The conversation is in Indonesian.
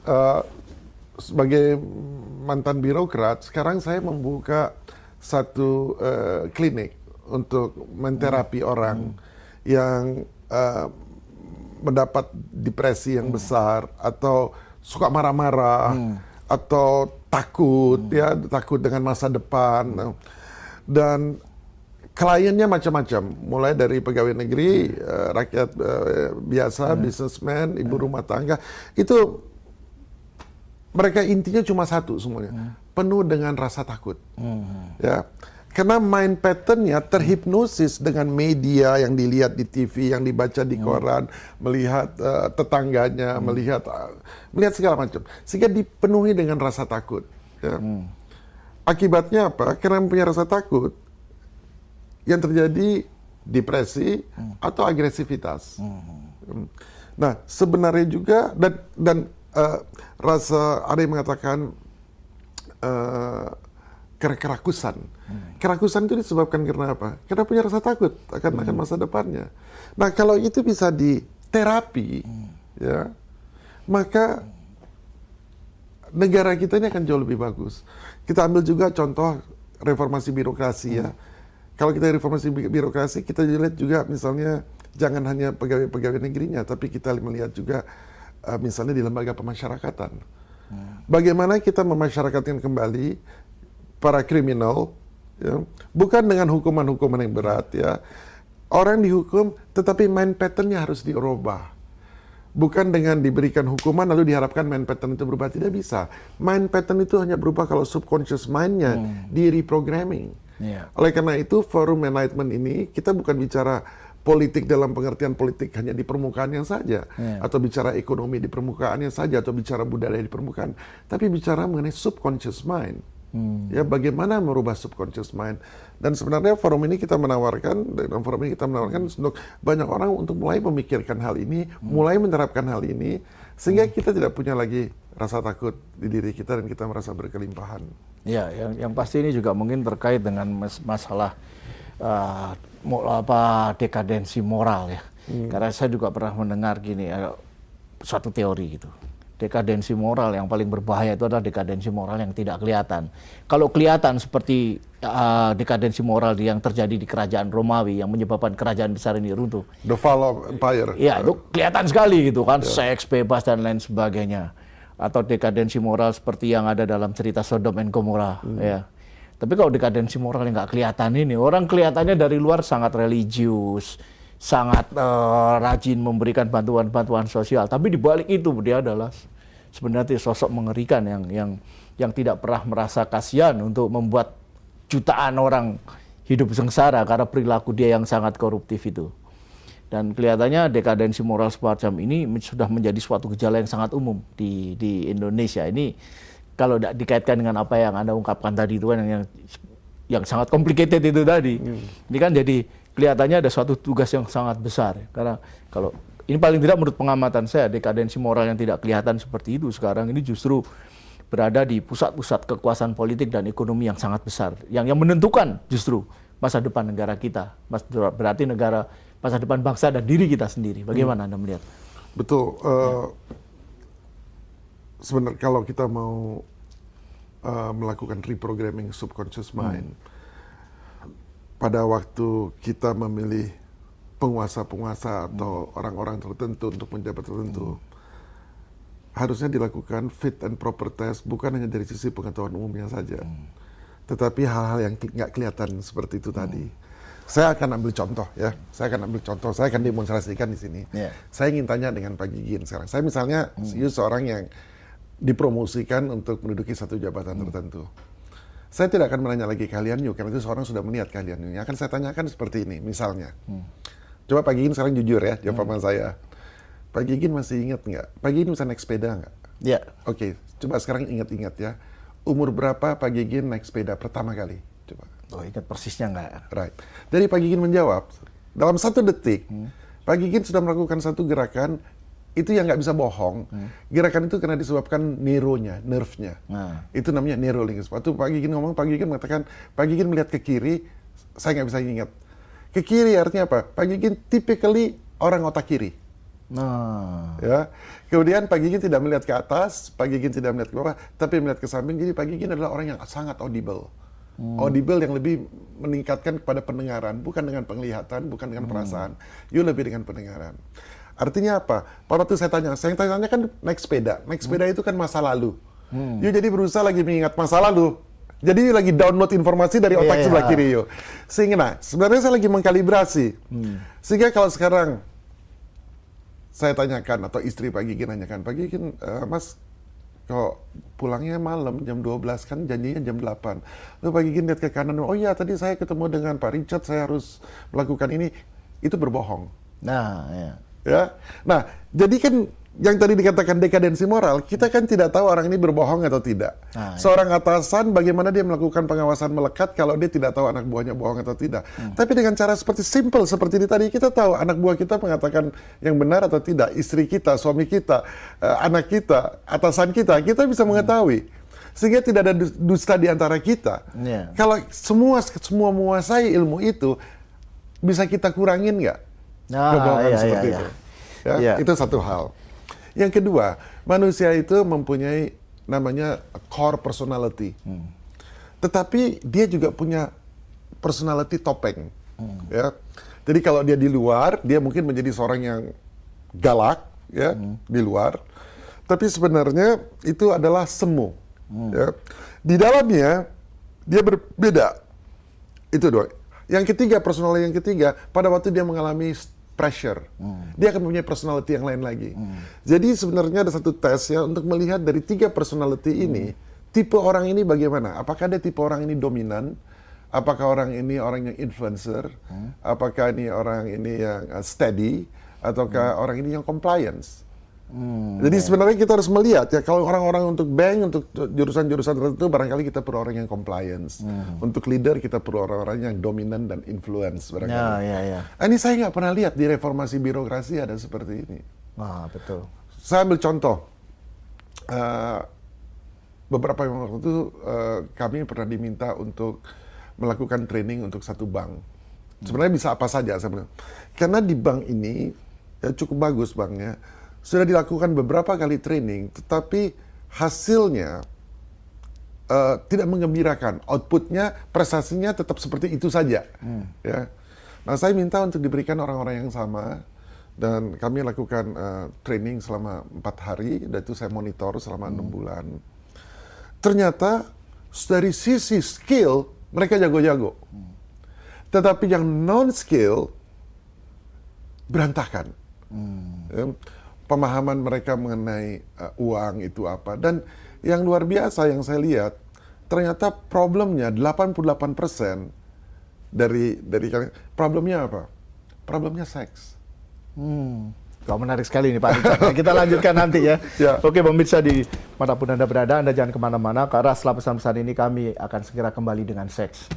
eh, sebagai mantan birokrat, sekarang saya membuka satu klinik untuk menterapi orang yang mendapat depresi yang besar atau suka marah-marah atau takut takut dengan masa depan. Dan kliennya macam-macam, mulai dari pegawai negeri, rakyat biasa, businessman, ibu rumah tangga. Itu mereka intinya cuma satu semuanya, penuh dengan rasa takut. Ya. Karena mind pattern-nya terhipnosis dengan media yang dilihat di TV, yang dibaca di koran, melihat tetangganya, melihat segala macam. Sehingga dipenuhi dengan rasa takut. Ya. Akibatnya apa? Karena punya rasa takut, yang terjadi depresi atau agresivitas. Nah, sebenarnya juga, dan rasa, ada yang mengatakan kerakusan. Kerakusan itu disebabkan karena apa? Karena punya rasa takut akan masa depannya. Nah, kalau itu bisa diterapi, ya, maka negara kita ini akan jauh lebih bagus. Kita ambil juga contoh reformasi birokrasi, ya. Kalau kita reformasi birokrasi, kita lihat juga misalnya jangan hanya pegawai-pegawai negerinya, tapi kita melihat juga misalnya di lembaga pemasyarakatan. Bagaimana kita memasyarakatkan kembali para kriminal, ya, bukan dengan hukuman-hukuman yang berat, ya. Orang dihukum, tetapi mind pattern-nya harus dirubah. Bukan dengan diberikan hukuman lalu diharapkan mind pattern itu berubah, tidak bisa. Mind pattern itu hanya berubah kalau subconscious mind-nya di-reprogramming. Oleh karena itu, forum enlightenment ini kita bukan bicara politik dalam pengertian politik hanya di permukaannya saja, atau bicara ekonomi di permukaannya saja, atau bicara budaya di permukaan, tapi bicara mengenai subconscious mind. Ya, bagaimana merubah subconscious mind. Dan sebenarnya forum ini kita menawarkan, untuk banyak orang untuk mulai memikirkan hal ini, mulai menerapkan hal ini, sehingga kita tidak punya lagi rasa takut di diri kita dan kita merasa berkelimpahan. Ya, yang pasti ini juga mungkin terkait dengan masalah dekadensi moral, ya. Karena saya juga pernah mendengar gini, suatu teori gitu. Dekadensi moral yang paling berbahaya itu adalah dekadensi moral yang tidak kelihatan. Kalau kelihatan seperti dekadensi moral yang terjadi di kerajaan Romawi yang menyebabkan kerajaan besar ini runtuh. The Fall of Empire. Ya, itu kelihatan sekali gitu kan, seks bebas dan lain sebagainya. Atau dekadensi moral seperti yang ada dalam cerita Sodom and Gomorrah, ya. Tapi kalau dekadensi moral yang nggak kelihatan ini, orang kelihatannya dari luar sangat religius, sangat rajin memberikan bantuan-bantuan sosial, tapi di balik itu dia adalah sebenarnya sosok mengerikan yang tidak pernah merasa kasihan untuk membuat jutaan orang hidup sengsara karena perilaku dia yang sangat koruptif itu. Dan kelihatannya dekadensi moral semacam ini sudah menjadi suatu gejala yang sangat umum di Indonesia. Ini kalau dikaitkan dengan apa yang Anda ungkapkan tadi itu kan yang sangat complicated itu tadi. Ini kan jadi kelihatannya ada suatu tugas yang sangat besar. Karena kalau ini paling tidak menurut pengamatan saya, dekadensi moral yang tidak kelihatan seperti itu sekarang ini justru berada di pusat-pusat kekuasaan politik dan ekonomi yang sangat besar. Yang menentukan justru masa depan negara kita. Berarti masa depan bangsa dan diri kita sendiri. Bagaimana Anda melihat? Betul. Sebenarnya kalau kita mau melakukan reprogramming subconscious mind, pada waktu kita memilih penguasa-penguasa atau orang-orang tertentu untuk menjabat tertentu, harusnya dilakukan fit and proper test, bukan hanya dari sisi pengetahuan umumnya saja, tetapi hal-hal yang nggak kelihatan seperti itu tadi. Saya akan ambil contoh, ya. Saya akan demonstrasikan di sini. Saya ingin tanya dengan Pak Gigin sekarang. Saya misalnya seorang yang dipromosikan untuk menduduki satu jabatan tertentu. Saya tidak akan menanya lagi keahlian Yu, karena itu seorang sudah melihat keahlian Yu. Akan saya tanyakan seperti ini, misalnya. Coba Pak Gigin sekarang jujur ya, jawaban saya. Pak Gigin masih ingat nggak? Pak Gigin bisa naik sepeda nggak? Ya. Oke, coba sekarang ingat-ingat ya. Umur berapa Pak Gigin naik sepeda pertama kali? Coba. Oh, ingat persisnya nggak? Right. Dari Pak Gigin menjawab, dalam 1 detik, Pak Gigin sudah melakukan satu gerakan, itu yang nggak bisa bohong. Gerakan itu karena disebabkan neuronya, nerve-nya. Itu namanya neurolingus. Waktu Pak Gigin ngomong, Pak Gigin mengatakan, Pak Gigin melihat ke kiri, saya nggak bisa ingat. Ke kiri artinya apa? Pak Gigin typically orang otak kiri. Nah. Ya. Kemudian Pak Gigin tidak melihat ke atas, Pak Gigin tidak melihat ke bawah, tapi melihat ke samping. Jadi Pak Gigin adalah orang yang sangat audible. Audible yang lebih meningkatkan kepada pendengaran, bukan dengan penglihatan, bukan dengan perasaan. You lebih dengan pendengaran. Artinya apa? Pada waktu saya tanya kan naik sepeda. Naik sepeda itu kan masa lalu. You jadi berusaha lagi mengingat masa lalu. Jadi you lagi download informasi dari otak sebelah kiri you. Sehingga sebenarnya saya lagi mengkalibrasi. Sehingga kalau sekarang saya tanyakan, atau istri Pak Gigin nanyakan, Pak Gigin, Mas, kok pulangnya malam jam 12, kan janjinya jam 8. Lalu Pak Gigin lihat ke kanan, oh iya tadi saya ketemu dengan Pak Richard, saya harus melakukan ini. Itu berbohong. Nah, Ya. Nah, jadi kan yang tadi dikatakan dekadensi moral, kita kan tidak tahu orang ini berbohong atau tidak. Seorang atasan bagaimana dia melakukan pengawasan melekat kalau dia tidak tahu anak buahnya bohong atau tidak. Tapi dengan cara simple seperti ini tadi, kita tahu anak buah kita mengatakan yang benar atau tidak. Istri kita, suami kita, anak kita, atasan kita bisa mengetahui. Sehingga tidak ada dusta di antara kita. Kalau semua menguasai ilmu itu, bisa kita kurangin nggak? Kebohongan seperti itu. Ya, itu satu hal. Yang kedua, manusia itu mempunyai namanya core personality. Tetapi dia juga punya personality topeng. Ya. Jadi kalau dia di luar, dia mungkin menjadi seorang yang galak, ya, di luar. Tapi sebenarnya itu adalah semu. Ya. Di dalamnya dia berbeda. Itu doang. Yang ketiga, personality yang ketiga, pada waktu dia mengalami pressure, dia akan mempunyai personality yang lain lagi. Jadi sebenarnya ada satu tes ya untuk melihat dari 3 personality ini, tipe orang ini bagaimana? Apakah dia tipe orang ini dominan? Apakah orang ini orang yang influencer? Apakah ini orang ini yang steady? Ataukah orang ini yang compliance? Jadi sebenarnya kita harus melihat ya, kalau orang-orang untuk bank, untuk jurusan-jurusan tertentu barangkali kita perlu orang yang compliance. Untuk leader kita perlu orang-orang yang dominan dan influence barangkali. Ini saya nggak pernah lihat di reformasi birokrasi ada seperti ini. Betul. Saya ambil contoh. Beberapa waktu itu kami pernah diminta untuk melakukan training untuk satu bank. Sebenarnya bisa apa saja sebenarnya. Karena di bank ini ya, cukup bagus banknya. Sudah dilakukan beberapa kali training, tetapi hasilnya tidak menggembirakan. Outputnya, prestasinya tetap seperti itu saja. Ya. Nah, saya minta untuk diberikan orang-orang yang sama, dan kami lakukan training selama 4 hari, dan itu saya monitor selama 6 bulan. Ternyata dari sisi skill, mereka jago-jago. Tetapi yang non-skill, berantakan. Ya. Pemahaman mereka mengenai uang itu apa. Dan yang luar biasa yang saya lihat, ternyata problemnya 88% dari problemnya apa? Problemnya seks. Kau menarik sekali nih Pak Richard. Kita lanjutkan nanti ya. Oke, pemirsa di manapun Anda berada, Anda jangan kemana-mana, karena setelah pesan-pesan ini kami akan segera kembali dengan seks.